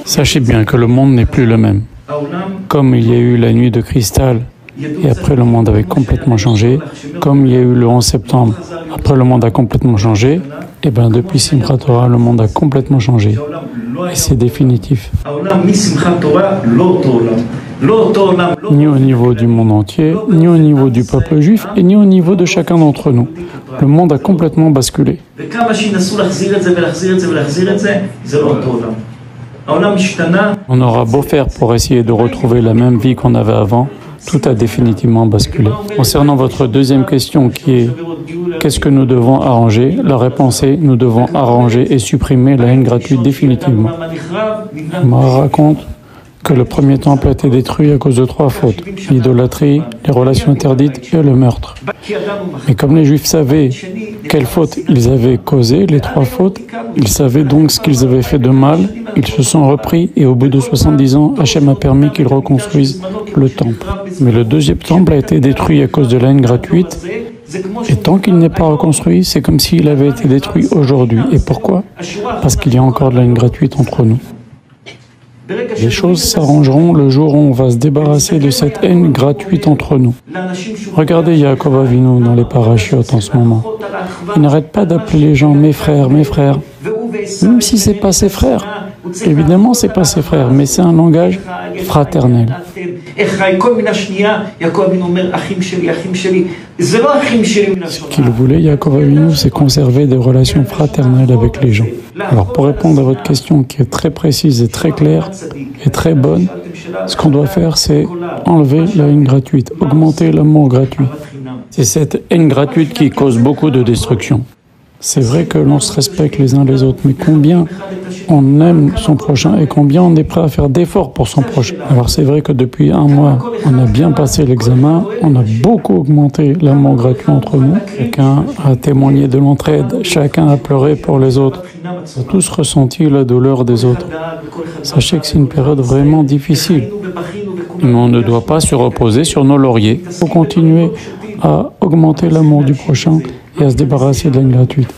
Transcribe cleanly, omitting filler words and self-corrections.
Sachez bien que le monde n'est plus le même. Comme il y a eu la nuit de cristal, et après le monde avait complètement changé, comme il y a eu le 11 septembre, après le monde a complètement changé, et bien depuis Simchat Torah, le monde a complètement changé. Et c'est définitif. Ni au niveau du monde entier, ni au niveau du peuple juif, et ni au niveau de chacun d'entre nous. Le monde a complètement basculé. On aura beau faire pour essayer de retrouver la même vie qu'on avait avant, tout a définitivement basculé. Concernant votre deuxième question qui est « Qu'est-ce que nous devons arranger ?», la réponse est « Nous devons arranger et supprimer la haine gratuite définitivement ». On raconte que le premier temple a été détruit à cause de 3 fautes, l'idolâtrie, les relations interdites et le meurtre. Mais comme les Juifs savaient quelles fautes ils avaient causées, les 3 fautes, ils savaient donc ce qu'ils avaient fait de mal, ils se sont repris et au bout de 70 ans, Hachem a permis qu'ils reconstruisent le temple. Mais le deuxième temple a été détruit à cause de la haine gratuite et tant qu'il n'est pas reconstruit, c'est comme s'il avait été détruit aujourd'hui. Et pourquoi ? Parce qu'il y a encore de la haine gratuite entre nous. Les choses s'arrangeront le jour où on va se débarrasser de cette haine gratuite entre nous. Regardez Yaakov Avinu dans les parachutes en ce moment. Il n'arrête pas d'appeler les gens mes frères, même si ce n'est pas ses frères. Évidemment, ce n'est pas ses frères, mais c'est un langage fraternel. Ce qu'il voulait, Yaakov Avinu, c'est conserver des relations fraternelles avec les gens. Alors, pour répondre à votre question qui est très précise et très claire et très bonne, ce qu'on doit faire, c'est enlever la haine gratuite, augmenter l'amour gratuit. C'est cette haine gratuite qui cause beaucoup de destruction. C'est vrai que l'on se respecte les uns les autres, mais combien on aime son prochain et combien on est prêt à faire d'efforts pour son prochain. Alors c'est vrai que depuis 1 mois, on a bien passé l'examen, on a beaucoup augmenté l'amour gratuit entre nous. Chacun a témoigné de l'entraide, chacun a pleuré pour les autres. On a tous ressenti la douleur des autres. Sachez que c'est une période vraiment difficile. Mais on ne doit pas se reposer sur nos lauriers. Il faut continuer à augmenter l'amour du prochain et à se débarrasser de la haine gratuite.